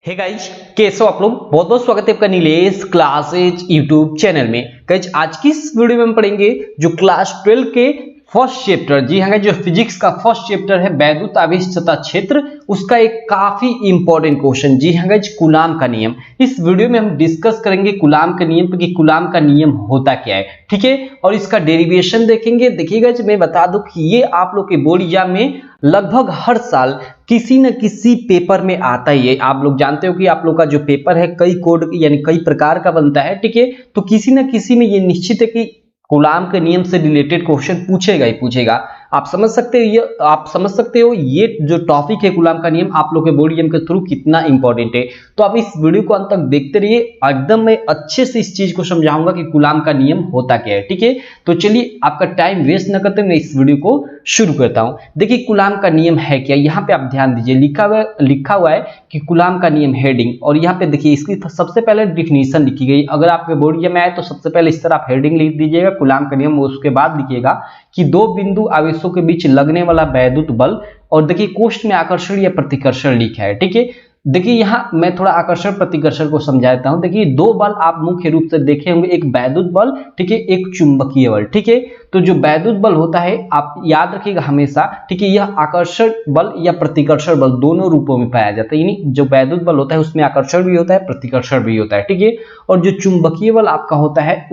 Hey guys, कैसे हो आप लोग। बहुत बहुत स्वागत है आपका नीलेश क्लासेज यूट्यूब चैनल में। गाइज, आज की इस वीडियो में हम पढ़ेंगे जो क्लास 12 के फर्स्ट चैप्टर, जी हाँ, जो फिजिक्स का फर्स्ट चैप्टर है वैद्युत आवेश तथा क्षेत्र, उसका एक काफी इंपॉर्टेंट क्वेश्चन, जी हाँ गाइज, कूलाम का नियम। इस वीडियो में हम डिस्कस करेंगे कूलाम का नियम कि कूलाम का नियम होता क्या है, ठीक है, और इसका डेरिवेशन देखेंगे। देखिएगा, मैं बता दूं कि ये आप लोग के बोर्ड एग्जाम में लगभग हर साल किसी न किसी पेपर में आता ही है। आप लोग जानते हो कि आप लोग का जो पेपर है कई कोड यानी कई प्रकार का बनता है, ठीक है, तो किसी न किसी में ये निश्चित है कि कूलाम के नियम से रिलेटेड क्वेश्चन पूछेगा ही पूछेगा। आप समझ सकते हो ये जो टॉपिक है कूलाम का नियम आप लोग के बोर्ड एग्जाम के थ्रू कितना इंपॉर्टेंट है। तो आप इस वीडियो को अंत तक देखते रहिए, एकदम मैं अच्छे से इस चीज को समझाऊंगा कि कूलाम का नियम होता क्या है, ठीक है। तो चलिए, आपका टाइम वेस्ट न करते मैं इस वीडियो को शुरू करता हूं। देखिए, कूलाम का नियम है क्या, यहाँ पे आप ध्यान दीजिए, लिखा हुआ है कि कूलाम का नियम हेडिंग, और यहाँ पे देखिए इसकी सबसे पहले डिफिनीशन लिखी गई। अगर आपके बोर्ड एग्जाम में आए तो सबसे पहले इस तरह आप हेडिंग लिख दीजिएगा कूलाम का नियम, उसके बाद लिखिएगा कि दो बिंदु आवेशों के बीच लगने वाला वैद्युत बल, और देखिए कोष्ठ में आकर्षण या प्रतिकर्षण लिखा है, ठीक है। देखिए यहाँ मैं थोड़ा आकर्षण प्रतिकर्षण को समझाता हूं। देखिए दो बल आप मुख्य रूप से देखे होंगे, एक वैद्युत बल, ठीक है, एक चुंबकीय बल, ठीक है। तो जो वैद्युत बल होता है आप याद रखिएगा हमेशा, ठीक है, यह आकर्षण बल या प्रतिकर्षण बल दोनों रूपों में पाया जाता है। यानी जो वैद्युत बल होता है उसमें आकर्षण भी होता है, प्रतिकर्षण भी होता है, ठीक है। और जो चुंबकीय बल आपका होता है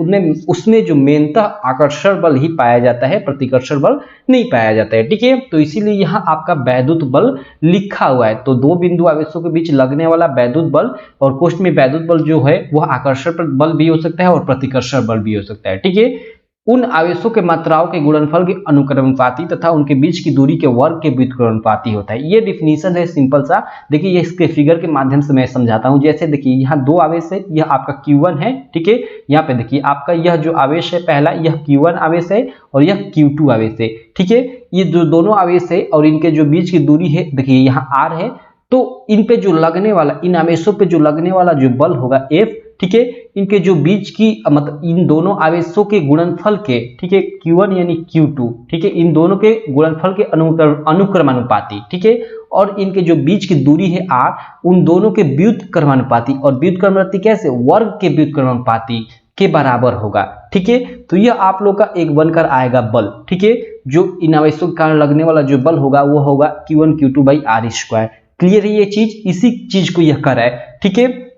उसमें जो मेनतः आकर्षण बल ही पाया जाता है, प्रतिकर्षण बल नहीं पाया जाता है, ठीक है। तो इसीलिए यहाँ आपका वैद्युत बल लिखा हुआ है। तो दो बिंदु आवेशों के बीच लगने वाला वैद्युत बल, और कोष्ठ में वैद्युत बल जो है वह आकर्षण बल भी हो सकता है और प्रतिकर्षण बल भी हो सकता है, ठीक है। उन आवेशों के मात्राओं के गुणनफल के अनुक्रमानुपाती तथा उनके बीच की दूरी के वर्ग के व्युत्क्रमानुपाती होता है। ये डिफिनीशन है सिंपल सा। देखिए ये इसके फिगर के माध्यम से मैं समझाता हूं। जैसे देखिए यहाँ दो आवेश है, यह आपका Q1 है, ठीक है। यहाँ पे देखिए आपका यह जो आवेश है पहला, यह Q1 आवेश है और यह Q2 आवेश है, ठीक है। ये जो दोनों आवेश है और इनके जो बीच की दूरी है, देखिए यहाँ R है। तो इन पे जो लगने वाला, इन आवेशों पे जो लगने वाला जो बल होगा F, ठीक है, इनके जो बीच की मतलब इन दोनों आवेशों के गुणनफल के, ठीक है, Q1 यानी Q2, ठीक है, इन दोनों के गुणनफल के अनुक्रमानुपाती, ठीक है, और इनके जो बीच की दूरी है R, उन दोनों के व्युत्क्रमानुपाती, और व्युत्क्रमानुपाती कैसे, वर्ग के व्युत्क्रमानुपाती के बराबर होगा, ठीक है। तो यह आप लोग का एक बनकर आएगा बल, ठीक है। जो इन आवेशों के कारण लगने वाला जो बल होगा वो होगा Q1 Q2 by R²। Clear है ये चीज, इसी चीज को यह कर रहा है, ठीक है।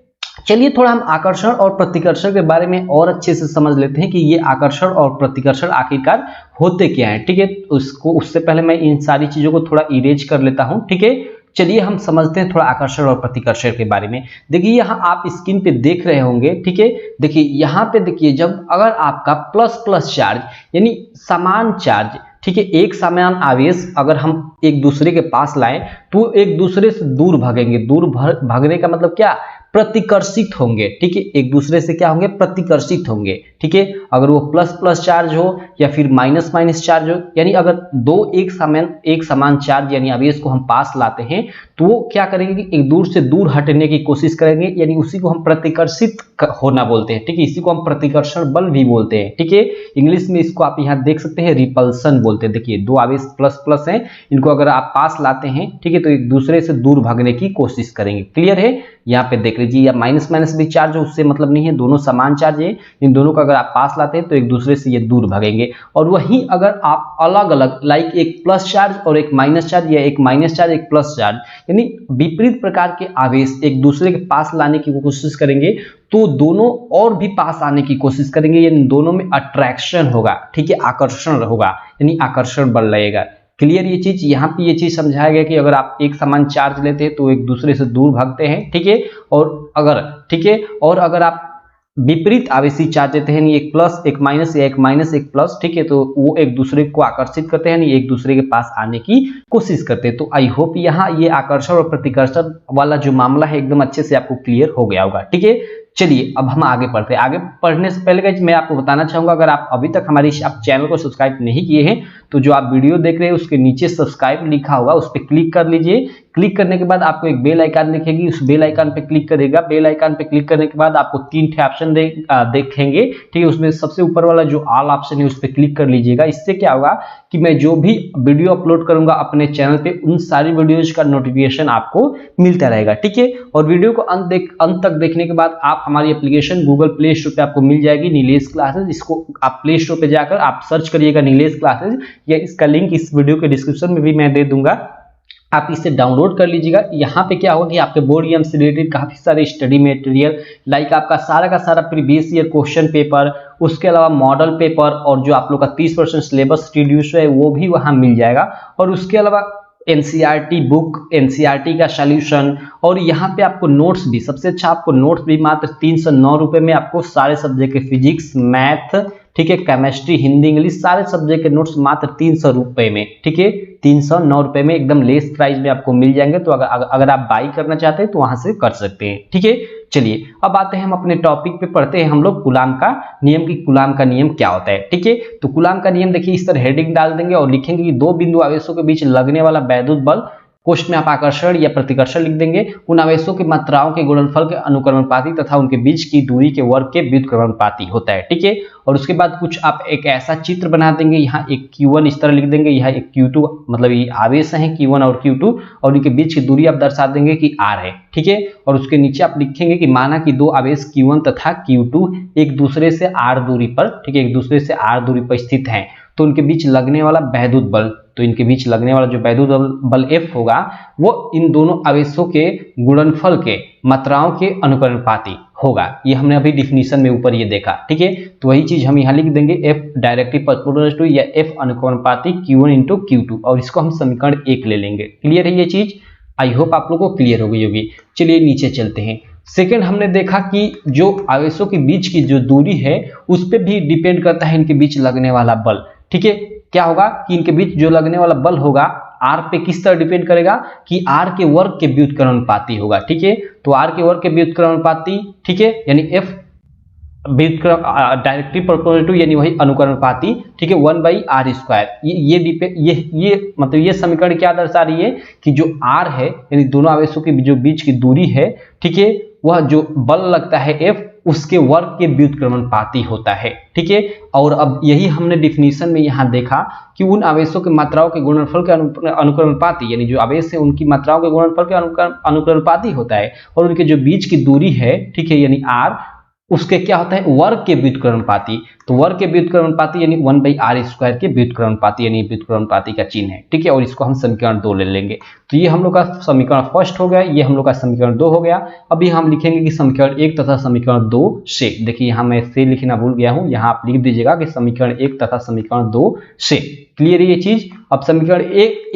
चलिए थोड़ा हम आकर्षण और प्रतिकर्षण के बारे में और अच्छे से समझ लेते हैं कि ये आकर्षण और प्रतिकर्षण आखिरकार होते क्या हैं, ठीक है। उससे पहले मैं इन सारी चीजों को थोड़ा इरेज कर लेता हूं, ठीक है। चलिए हम समझते हैं थोड़ा आकर्षण और प्रतिकर्षण के बारे में। देखिए यहाँ आप स्क्रीन पे देख रहे होंगे, ठीक है। देखिए यहाँ पे देखिए, जब अगर आपका प्लस प्लस चार्ज यानी समान चार्ज, ठीक है, एक समान आवेश अगर हम एक दूसरे के पास लाएं तो एक दूसरे से दूर भागेंगे। दूर भागने का मतलब क्या, प्रतिकर्षित होंगे, ठीक है, एक दूसरे से क्या होंगे, प्रतिकर्षित होंगे, ठीक है। अगर वो प्लस प्लस चार्ज हो या फिर माइनस माइनस चार्ज हो, यानी अगर दो एक समान चार्ज यानी आवेश को हम पास लाते हैं तो वो क्या करेंगे कि एक दूर से दूर हटने की कोशिश करेंगे, यानी उसी को हम प्रतिकर्षित होना बोलते हैं, ठीक है। इसी को हम प्रतिकर्षण बल भी बोलते हैं, ठीक है। इंग्लिश में इसको आप यहाँ देख सकते हैं रिपल्सन बोलते हैं। देखिए दो आवेश प्लस प्लस हैं, इनको अगर आप पास लाते हैं, ठीक है, तो एक दूसरे से दूर भागने की कोशिश करेंगे। क्लियर है, यहाँ पे देख लीजिए, या माइनस माइनस भी चार्ज हो उससे मतलब नहीं है, दोनों समान चार्ज है, इन दोनों को अगर आप पास लाते हैं तो एक दूसरे से ये दूर भागेंगे। और वहीं अगर आप अलग अलग लाइक एक प्लस चार्ज और एक माइनस चार्ज, या एक माइनस चार्ज एक प्लस चार्ज, यानी विपरीत प्रकार के आवेश एक दूसरे के पास लाने की कोशिश करेंगे तो दोनों और भी पास आने की कोशिश करेंगे, यानी दोनों में अट्रैक्शन होगा, ठीक है, आकर्षण होगा, यानी आकर्षण बल लगेगा। क्लियर ये चीज, यहाँ पे ये चीज समझाया गया कि अगर आप एक समान चार्ज लेते हैं तो एक दूसरे से दूर भागते हैं, ठीक है, और अगर आप विपरीत आवेशी चार्ज लेते हैं, एक प्लस एक माइनस या एक माइनस एक प्लस, ठीक है, तो वो एक दूसरे को आकर्षित करते हैं, एक दूसरे के पास आने की कोशिश करते हैं। तो आई होप यहाँ ये आकर्षण और प्रतिकर्षण वाला जो मामला है एकदम अच्छे से आपको क्लियर हो गया होगा, ठीक है। चलिए अब हम आगे पढ़ते हैं। आगे पढ़ने से पहले गाइस मैं आपको बताना चाहूंगा, अगर आप अभी तक हमारी आप चैनल को सब्सक्राइब नहीं किए हैं तो जो आप वीडियो देख रहे हैं उसके नीचे सब्सक्राइब लिखा होगा, उस पर क्लिक कर लीजिए। क्लिक करने के बाद आपको एक बेल आइकन दिखेगी, उस बेल आइकन पे क्लिक करेगा। बेल आइकन पे क्लिक करने के बाद आपको 3 ठे ऑप्शन देखेंगे, ठीक है। उसमें सबसे ऊपर वाला जो ऑल ऑप्शन है उस पर क्लिक कर लीजिएगा। इससे क्या होगा कि मैं जो भी वीडियो अपलोड करूंगा अपने चैनल पे उन सारी वीडियोज का नोटिफिकेशन आपको मिलता रहेगा, ठीक है। और वीडियो को अंत तक देखने के बाद आप हमारी एप्लीकेशन गूगल प्ले स्टोर पे आपको मिल जाएगी, नीलेश क्लासेज। इसको आप प्ले स्टोर पे जाकर आप सर्च करिएगा नीलेश क्लासेज, या इसका लिंक इस वीडियो के डिस्क्रिप्शन में भी मैं दे दूंगा, आप इसे डाउनलोड कर लीजिएगा। यहाँ पे क्या होगा कि आपके बोर्ड एग्जाम से रिलेटेड काफी सारे स्टडी मटेरियल, लाइक आपका सारा का सारा प्रीवियस ईयर क्वेश्चन पेपर, उसके अलावा मॉडल पेपर, और जो आप लोग का 30% सिलेबस रिड्यूस है वो भी वहां मिल जाएगा। और उसके अलावा एनसीईआरटी बुक, एनसीईआरटी का सॉल्यूशन, और यहाँ पे आपको नोट्स भी, सबसे अच्छा आपको नोट्स भी मात्र 309 रुपए में आपको सारे सब्जेक्ट के फिजिक्स, मैथ, ठीक है, केमिस्ट्री, हिंदी, इंग्लिश सारे सब्जेक्ट के नोट्स मात्र 300 रुपए में, ठीक है, 309 रुपए में एकदम लेस प्राइस में आपको मिल जाएंगे। तो अगर आप बाई करना चाहते हैं तो वहां से कर सकते हैं, ठीक है। चलिए अब आते हैं हम अपने टॉपिक पे, पढ़ते हैं हम लोग कूलाम का नियम की कूलाम का नियम क्या होता है, ठीक है। तो कूलाम का नियम देखिए इस तरह हेडिंग डाल देंगे और लिखेंगे कि दो बिंदु आवेशों के बीच लगने वाला वैद्युत बल, कोष्ठ में आप आकर्षण या प्रतिकर्षण लिख देंगे, उन आवेशों की मात्राओं के गुणनफल के अनुक्रमणपाती तथा उनके बीच की दूरी के वर्ग के व्युत्क्रमणपाती होता है, ठीक है। और उसके बाद कुछ आप एक ऐसा चित्र बना देंगे, यहाँ एक Q1 इस तरह लिख देंगे, यहाँ एक Q2, मतलब ये आवेश है Q1 और Q2, और इनके बीच की दूरी आप दर्शा देंगे कि R है, ठीक है। और उसके नीचे आप लिखेंगे कि माना कि दो आवेश Q1 तथा Q2 एक दूसरे से R दूरी पर, ठीक है, एक दूसरे से R दूरी पर स्थित हैं, तो उनके बीच लगने वाला वैद्युत बल, तो इनके बीच लगने वाला जो वैद्युत बल F होगा वो इन दोनों आवेशों के गुणनफल के मात्राओं के अनुक्रमणपाती होगा। ये हमने अभी डिफिनीशन में ऊपर ये देखा, ठीक है। तो वही चीज हम यहाँ लिख देंगे, F डायरेक्टली प्रोपोर्शनल टू, या F अनुक्रमणपाती Q1 इंटू Q2, और इसको हम समीकरण 1 ले लेंगे। क्लियर है ये चीज? आई होप आप लोगों को क्लियर हो गई होगी। चलिए नीचे चलते हैं। सेकेंड हमने देखा कि जो आवेशों के बीच की जो दूरी है उस पर भी डिपेंड करता है इनके बीच लगने वाला बल, ठीक है। क्या होगा कि इनके बीच जो लगने वाला बल होगा R पे किस तरह डिपेंड करेगा कि R के वर्ग के व्युत्क्रमणपाती होगा, ठीक है। तो R के वर्ग के व्युत्क्रमणपाती, ठीक है, यानी F डायरेक्टली प्रोपोर्शनल टू, यानी वही अनुक्रमणपाती, ठीक है, 1/r²। ये मतलब ये समीकरण क्या दर्शा रही है कि जो R है यानी दोनों आवेशों के जो बीच की दूरी है, ठीक है, वह जो बल लगता है F उसके वर्ग के व्युत्क्रमणपाती होता है, ठीक है। और अब यही हमने डिफिनीशन में यहाँ देखा कि उन आवेशों के मात्राओं के गुणनफल के अनुक्रमणपाती, यानी जो आवेश है उनकी मात्राओं के गुणनफल के अनुक्रमणपाती होता है, और उनके जो बीच की दूरी है, ठीक है, यानी R, उसके क्या होता है वर्ग के व्युत्क्रमणपाती। तो वर्ग के व्युत्क्रमणपाती यानी 1/r² के व्युत्क्रमणपाती, यानी व्युत्क्रमणपाती का चिन्ह है, ठीक है। और इसको हम समीकरण 2 ले लेंगे। तो ये हम लोग का समीकरण फर्स्ट हो गया, ये हम लोग का समीकरण 2 हो गया। अभी हम लिखेंगे कि समीकरण 1 तथा समीकरण 2 से, देखिए यहाँ मैं से लिखना भूल गया हूँ, यहाँ आप लिख दीजिएगा कि समीकरण 1 तथा समीकरण 2 से। क्लियर है ये चीज? अब समीकरण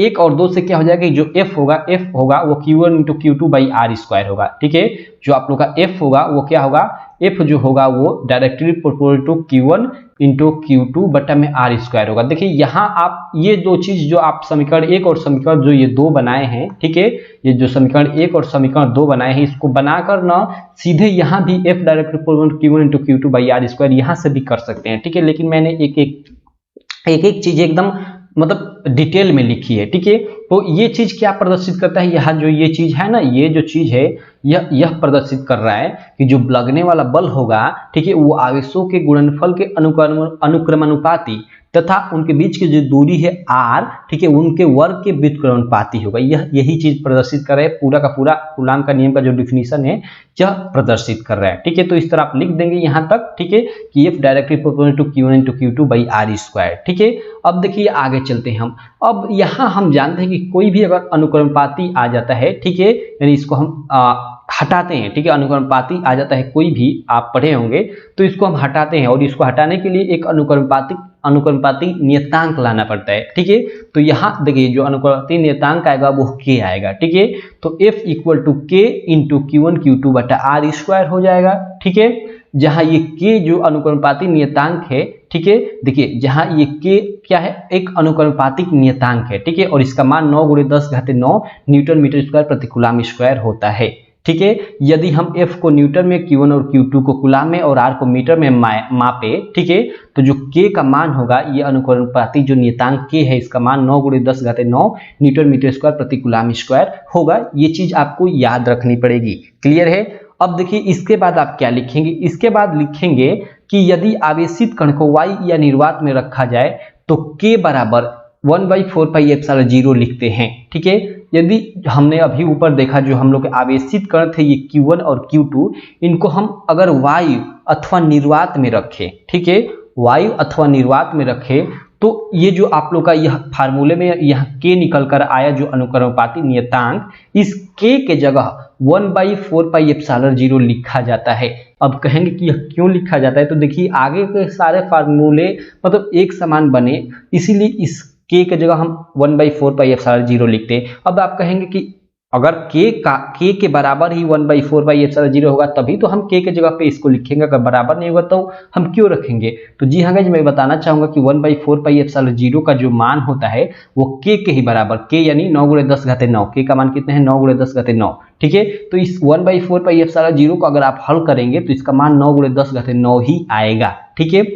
1 और 2 से क्या हो जाएगा कि जो F होगा वो Q1 इंटू Q2/r² होगा, ठीक है। जो आप लोग का F होगा वो क्या होगा, F जो होगा वो directly proportional to Q1 into Q2 बटा में r² होगा। देखिए यहाँ आप ये दो चीज जो आप समीकरण 1 और समीकरण जो ये 2 बनाए हैं, ठीक है, ये जो समीकरण 1 और समीकरण 2 बनाए हैं, इसको बनाकर ना सीधे यहाँ भी F directly proportional Q1 into Q2/r² यहाँ से भी कर सकते हैं, ठीक है। लेकिन मैंने एक चीज एकदम मतलब डिटेल में लिखी है, ठीक है। तो ये चीज क्या प्रदर्शित करता है, यहाँ जो ये चीज है ना, ये जो चीज है यह प्रदर्शित कर रहा है कि जो लगने वाला बल होगा, ठीक है, वो आवेशों के गुणनफल के अनुक्रमानुपाती तथा उनके बीच की जो दूरी है R, ठीक है, उनके वर्ग के व्युत्क्रमणपाती होगा। यही चीज प्रदर्शित कर रहा है, पूरा का पूरा कूलाम का नियम का जो डिफिनीशन है यह प्रदर्शित कर रहा है, ठीक है। तो इस तरह आप लिख देंगे यहाँ तक, ठीक है, कि F directly proportional to Q1 into Q2/r², ठीक है। अब देखिए आगे चलते हैं हम। अब यहाँ हम जानते हैं कि कोई भी अगर अनुक्रमपाती आ जाता है, ठीक है, यानी इसको हम हटाते हैं, ठीक है, अनुक्रमपाती आ जाता है कोई भी, आप पढ़े होंगे, तो इसको हम हटाते हैं, और इसको हटाने के लिए एक अनुक्रमपाती नियतांक लाना पड़ता है, ठीक है। तो यहाँ देखिए जो अनुक्रमपाती नियतांक आएगा वो K आएगा, ठीक है। तो F equal to K into Q1 Q2 बटा r² हो जाएगा, ठीक है। जहां ये K जो अनुक्रमपाती नियतांक है, ठीक है, देखिए जहां ये K क्या है, एक अनुक्रमपातिक नियतांक है, ठीक है, और इसका मान 9 × 10⁻⁹ न्यूटन मीटर स्क्वायर प्रति कूलाम स्क्वायर होता है, ठीक है। यदि हम F को न्यूटन में, Q1 और Q2 को कूलाम में और R को मीटर में मापे, ठीक है, तो जो K का मान होगा, ये अनुकरणपाती जो नियतांक K है, इसका मान 9 × 10⁹ न्यूटन मीटर स्क्वायर प्रति कूलाम स्क्वायर होगा। ये चीज आपको याद रखनी पड़ेगी। क्लियर है। अब देखिए इसके बाद आप क्या लिखेंगे, इसके बाद लिखेंगे कि यदि आवेशित कण को y या निर्वात में रखा जाए तो K बराबर 1/4πε0 लिखते हैं। ठीक है। यदि हमने अभी ऊपर देखा जो हम लोग के आवेशित कण थे ये Q1 और Q2, इनको हम अगर वायु अथवा निर्वात में रखें, ठीक है, वायु अथवा निर्वात में रखें, तो ये जो आप लोग का यह फार्मूले में यह K निकल कर आया जो अनुकरणपाती नियतांक, इस K के जगह 1/4πε0 लिखा जाता है। अब कहेंगे कि यह क्यों लिखा जाता है, तो देखिए आगे के सारे फार्मूले मतलब एक समान बने, इसीलिए इस K के जगह हम 1/4πε0 लिखते हैं। अब आप कहेंगे कि अगर K के बराबर ही 1/4πε0 होगा तभी तो हम K के जगह पे इसको लिखेंगे, अगर बराबर नहीं होगा तो हम क्यों रखेंगे। तो जी हाँ गाइस, मैं बताना चाहूंगा कि 1/4πε0 का जो मान होता है वो K के ही बराबर, K यानी 9 × 10⁹, K का मान कितने हैं 9 × 10⁹। ठीक है। तो इस 1/4πε0 को अगर आप हल करेंगे तो इसका मान 9 × 10⁹ ही आएगा। ठीक है।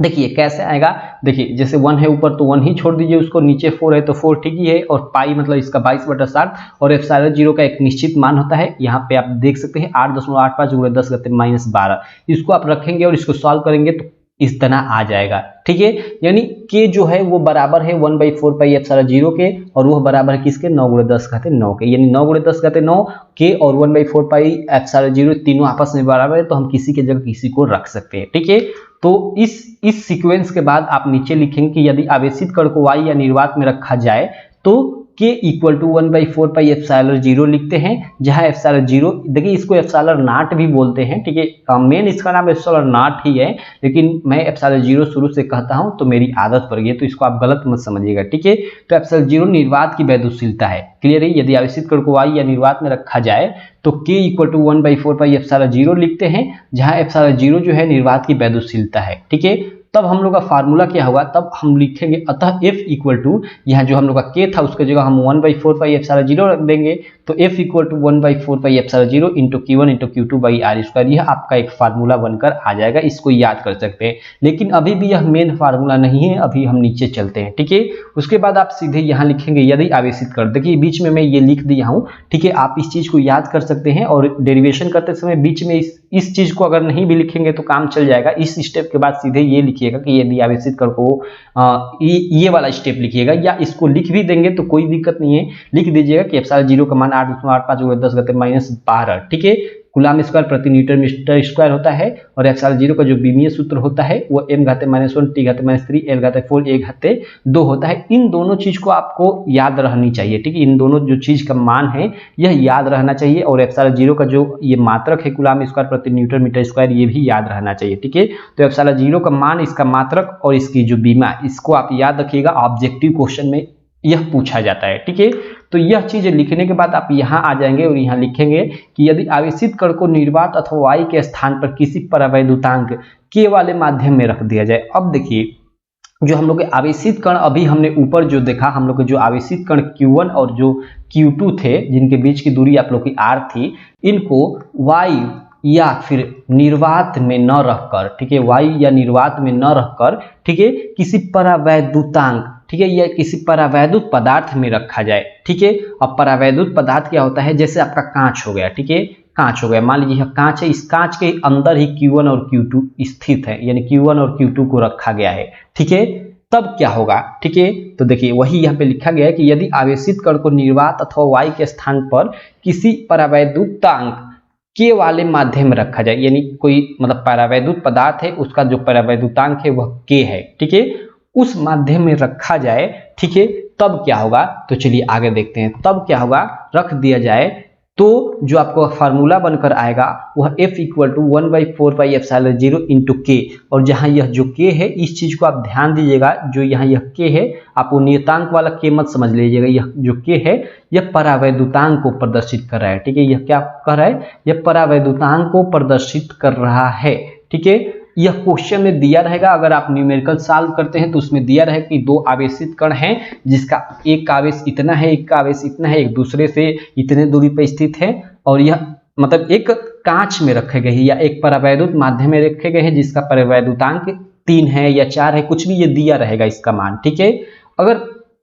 देखिए कैसे आएगा, देखिए जैसे 1 है ऊपर तो 1 ही छोड़ दीजिए उसको, नीचे 4 है तो 4 ठीक ही है, और पाई मतलब इसका 22/60 और ε0 का एक निश्चित मान होता है। यहाँ पे आप देख सकते हैं 8.85 × 10⁻12। इसको आप रखेंगे और इसको सॉल्व करेंगे तो इस तरह आ जाएगा। ठीक है। यानी K जो है वो बराबर है 1/4πε0 के, और वो बराबर है किसके 9 × 10⁹ के, यानी 9 × 10⁹ K और 1/4πε0 तीनों आपस में बराबर है, तो हम किसी के जगह किसी को रख सकते हैं। ठीक है। तो इस सीक्वेंस के बाद आप नीचे लिखेंगे कि यदि आवेशित कण को y या निर्वात में रखा जाए तो K = 1/4πε0 लिखते हैं, जहां ε0 देखिए इसको ε0 भी बोलते हैं। ठीक है। मेन इसका नाम ε0 ही है, लेकिन मैं ε0 शुरू से कहता हूं तो मेरी आदत पड़ गई है, तो इसको आप गलत मत समझिएगा। ठीक है। तो ε0 निर्वात की वैद्युतशीलता है। क्लियर है। यदि आवेशित कण को y या निर्वात में रखा जाए तो K = 1/4πε0 लिखते हैं, जहां ε0 जो है निर्वात की वैद्युतशीलता है। ठीक है। तब हम लोग का फार्मूला क्या होगा, तब हम लिखेंगे अतः F = यहाँ जो हम लोग का K था उसके जगह हम 1/4πε0 रख देंगे, तो F = 1/4πε0 × Q1 × Q2/r²। यह आपका एक फार्मूला बनकर आ जाएगा, इसको याद कर सकते हैं। लेकिन अभी भी यह मेन फार्मूला नहीं है, अभी हम नीचे चलते हैं। ठीक है। उसके बाद आप सीधे यहाँ लिखेंगे यदि आवेशित कण, देखिए बीच में मैं ये लिख दिया हूँ। ठीक है। आप इस चीज को याद कर सकते हैं, और डेरिवेशन करते समय बीच में इस चीज को अगर नहीं भी लिखेंगे तो काम चल जाएगा। इस स्टेप के बाद सीधे ये लिखिएगा कि यदि आवेशित कण को ये वाला स्टेप लिखिएगा, या इसको लिख भी देंगे तो कोई दिक्कत नहीं है, लिख दीजिएगा कि ε0 का मान 8.85 × 10⁻12। ठीक है। कूलाम स्क्वायर प्रति न्यूटन मीटर स्क्वायर होता है, और ε0 का जो बीमीय सूत्र होता है वो m⁻1 t⁻3 l⁴ a⁻2 होता है। इन दोनों चीज को आपको याद रहनी चाहिए। ठीक है। इन दोनों जो चीज का मान है यह याद रहना चाहिए, और ε0 का जो ये मात्रक है कूलाम स्क्वायर प्रति न्यूटन मीटर स्क्वायर, ये भी याद रहना चाहिए। ठीक है। तो ε0 का मान, इसका मात्रक और इसकी जो बीमा, इसको आप याद रखिएगा, ऑब्जेक्टिव क्वेश्चन में यह पूछा जाता है। ठीक है। तो यह चीजें लिखने के बाद आप यहाँ आ जाएंगे और यहाँ लिखेंगे कि यदि आवेशित कण को निर्वात अथवा y के स्थान पर किसी परावैद्युतांक K वाले माध्यम में रख दिया जाए। अब देखिए जो हम लोग के आवेशित कण अभी हमने ऊपर जो देखा, हम लोग के जो आवेशित कण Q1 और जो Q2 थे, जिनके बीच की दूरी आप लोग की r थी, इनको y या फिर निर्वात में न रखकर, ठीक है, y या निर्वात में न रखकर, ठीक है, किसी परावैद्युतांक, ठीक है, या किसी परावैद्युत पदार्थ में रखा जाए। ठीक है। अब परावैद्युत पदार्थ क्या होता है, जैसे आपका कांच हो गया। ठीक है। कांच हो गया, मान लीजिए यह कांच है, इस कांच के अंदर ही Q1 और Q2 स्थित है, यानी Q1 और Q2 को रखा गया है। ठीक है। तब क्या होगा, ठीक है, तो देखिए वही यहाँ पे लिखा गया है कि यदि आवेशित कण को निर्वात अथवा y के स्थान पर किसी परावैद्युतांक K वाले माध्यम में रखा जाए, यानी कोई मतलब परावैद्युत पदार्थ है, उसका जो परावैद्युतांक है वह K है। ठीक है। उस माध्यम में रखा जाए। ठीक है। तब क्या होगा, तो चलिए आगे देखते हैं। तब क्या होगा, रख दिया जाए तो जो आपको फार्मूला बनकर आएगा वह F = 1/4πε0 × K, और जहां यह जो K है, इस चीज को आप ध्यान दीजिएगा, जो यहाँ यह K है, आप वो नियतांक वाला K मत समझ लीजिएगा। यह जो K है यह परावैद्युतांक को प्रदर्शित कर रहा है। ठीक है। यह क्या कर रहा है, यह परावैद्युतांक को प्रदर्शित कर रहा है। ठीक है। यह क्वेश्चन में दिया रहेगा, अगर आप न्यूमेरिकल सॉल्व करते हैं तो उसमें दिया रहेगा कि दो आवेशित कण हैं, जिसका एक का आवेश इतना है, एक का आवेश इतना है, एक दूसरे से इतने दूरी पर स्थित है, और यह मतलब एक कांच में रखे गए हैं या एक परावैद्युत माध्यम में रखे गए हैं जिसका परावैद्युतांक 3 है या 4 है, कुछ भी ये दिया रहेगा इसका मान, ठीक है।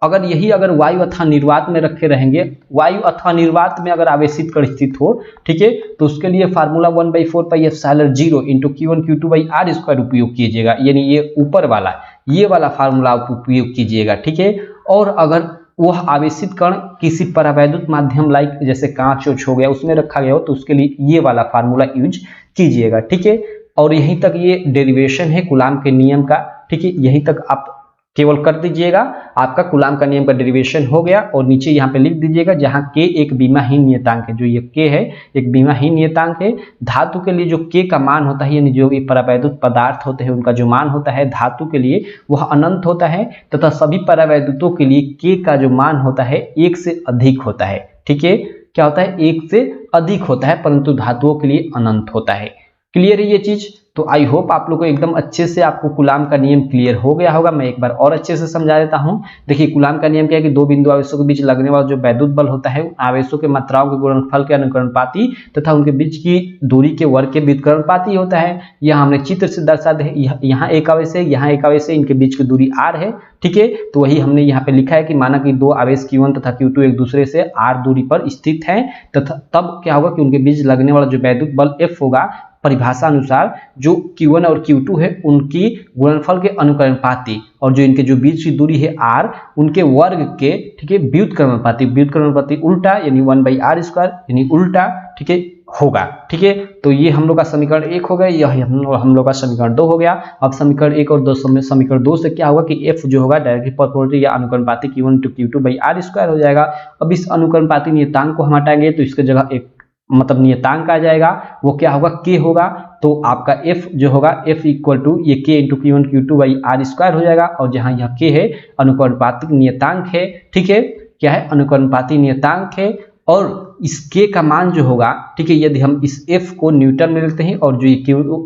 अगर यही अगर वायु अथवा निर्वात में रखे रहेंगे, वायु अथवा निर्वात में अगर आवेशित कण स्थित हो, ठीक है, तो उसके लिए फार्मूला 1/4πε0 × Q1 Q2/r² उपयोग कीजिएगा, यानी ये ऊपर वाला ये वाला फार्मूला उपयोग कीजिएगा, ठीक है। और अगर वह आवेशित कण किसी परावैद्युत माध्यम लाइक जैसे कांच हो गया उसमें रखा गया हो तो उसके लिए ये वाला फार्मूला यूज कीजिएगा, ठीक है। और यहीं तक ये डेरिवेशन है कूलाम के नियम का, ठीक है, यहीं तक आप केवल कर दीजिएगा, आपका कूलाम का नियम का डेरिवेशन हो गया। और नीचे यहाँ पे लिख दीजिएगा जहाँ k एक बीमाहीन नियतांक है, जो ये k है एक बीमाहीन नियतांक है। धातु के लिए जो k का मान होता है, यानी जो भी परावैद्युत पदार्थ होते हैं उनका जो मान होता है धातु के लिए वह अनंत होता है, तथा सभी परावैद्युतों के लिए k का जो मान होता है 1 से अधिक होता है, ठीक है। क्या होता है? 1 से अधिक होता है, परंतु धातुओं के लिए अनंत होता है। क्लियर है ये चीज? तो आई होप आप लोग को एकदम अच्छे से आपको कूलाम का नियम क्लियर हो गया होगा। मैं एक बार और अच्छे से समझा देता हूं। देखिए कूलाम का नियम क्या है कि दो बिंदु आवेशों के बीच लगने वाला जो वैद्युत बल होता है आवेशों के मात्राओं के गुणनफल के अनुकरणपाती तथा उनके बीच की दूरी के वर्ग के व्युत्क्रमणपाती होता है। यह हमने चित्र से दर्शा दे, यहाँ एक आवेश है, यहाँ एक आवेश है, इनके बीच की दूरी r है, ठीक है। तो वही हमने यहाँ पे लिखा है कि माना कि दो आवेश Q1 तथा Q2 एक दूसरे से r दूरी पर स्थित हैं, तथा तब क्या होगा कि उनके बीच लगने वाला जो वैद्युत बल F होगा परिभाषा अनुसार जो Q1 और Q2 है उनकी गुणनफल के अनुकरणपाती और जो इनके जो बीच की दूरी है r उनके वर्ग के, ठीक है, व्युत्क्रमणपाती उल्टा यानी 1/r² यानी उल्टा, ठीक है, होगा, ठीक है। तो ये हम लोग का समीकरण 1 हो गया, यह हम लोग का समीकरण 2 हो गया। अब समीकरण 1 और 2 समीकरण 2 से क्या होगा कि F जो होगा डायरेक्टली प्रोपोर्शनल या अनुकरणपाती Q1 to Q2/r² हो जाएगा। अब इस अनुकरणपाती नियतांक को हम हटाएंगे तो इसके जगह एक मतलब नियतांक आ जाएगा, वो क्या होगा k होगा। तो आपका f जो होगा f इक्वल टू ये k × Q1 Q2/r² हो जाएगा। और जहां यह k है अनुकरणपाती नियतांक है, ठीक है, क्या है अनुकरणपाती नियतांक है। और इस k का मान जो होगा, ठीक है, यदि हम इस f को न्यूटन में लेते हैं और जो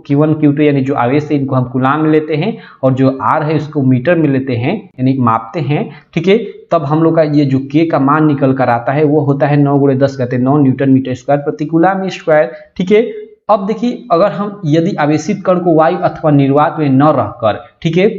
Q1 Q2 यानी जो आवेश है इनको हम कूलाम में लेते हैं और जो r है उसको मीटर में लेते हैं यानी मापते हैं, ठीक है, तब हम लोग का ये जो k का मान निकल कर आता है वो होता है 9 × 10 9 न्यूटन मीटर स्क्वायर प्रति कूलाम स्क्वायर, ठीक है। अब देखिए अगर हम यदि आवेशित कण को वायु अथवा निर्वात में न रहकर, ठीक है,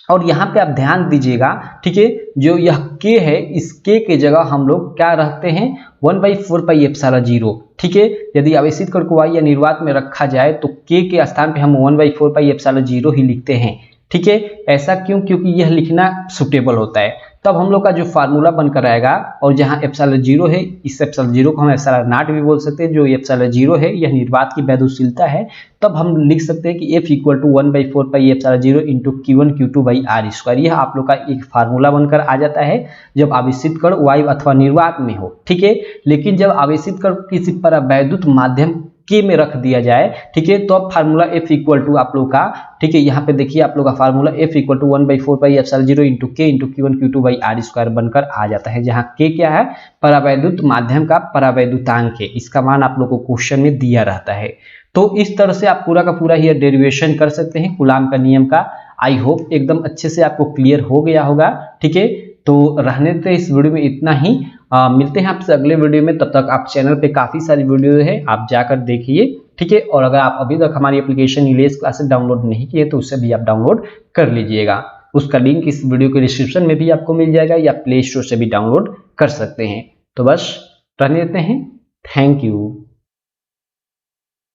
और यहाँ पे आप ध्यान दीजिएगा, ठीक है, जो यह k है इस k के जगह हम लोग क्या रखते हैं 1/4πε0, ठीक है। यदि आवेशित कण को वायु या निर्वात में रखा जाए तो k के स्थान पे हम 1/4πε0 ही लिखते हैं, ठीक है। ऐसा क्यों? क्योंकि यह लिखना सुटेबल होता है। तब हम लोग का जो फार्मूला बनकर आएगा और जहां ε0 है इस ε0 को हम ε0 भी बोल सकते हैं, जो ε0 है यह निर्वात की वैद्युशीलता है। तब हम लिख सकते हैं कि F equal to 1/4πε0 × Q1 Q2/r²। यह आप लोग का एक फार्मूला बनकर आ जाता है जब आवेशित कण वायु अथवा निर्वात में हो, ठीक है। लेकिन जब आवेशित कण किसी परावैद्युत माध्यम k में रख दिया जाए, ठीक है, तो अब फार्मूला F इक्वल टू आप लोग का, ठीक है, यहाँ पे देखिए आप लोग का formula F equal to 1/4πε0 × k × Q1 Q2/r² बनकर आ जाता है, जहाँ k क्या है परावैद्युत माध्यम का परावैद्युतांक है। इसका मान आप लोग को क्वेश्चन में दिया रहता है। तो इस तरह से आप पूरा का पूरा ही डेरिवेशन कर सकते हैं कूलाम का नियम का। आई होप एकदम अच्छे से आपको क्लियर हो गया होगा, ठीक है। तो रहने देते इस वीडियो में इतना ही, मिलते हैं आपसे अगले वीडियो में। तब तक आप चैनल पे काफी सारी वीडियो है आप जाकर देखिए, ठीक है। और अगर आप अभी तक हमारी एप्लीकेशन नीलेश क्लासेस डाउनलोड नहीं किए तो उससे भी आप डाउनलोड कर लीजिएगा। उसका लिंक इस वीडियो के डिस्क्रिप्शन में भी आपको मिल जाएगा या प्ले स्टोर से भी डाउनलोड कर सकते हैं। तो बस रहने देते हैं, थैंक यू।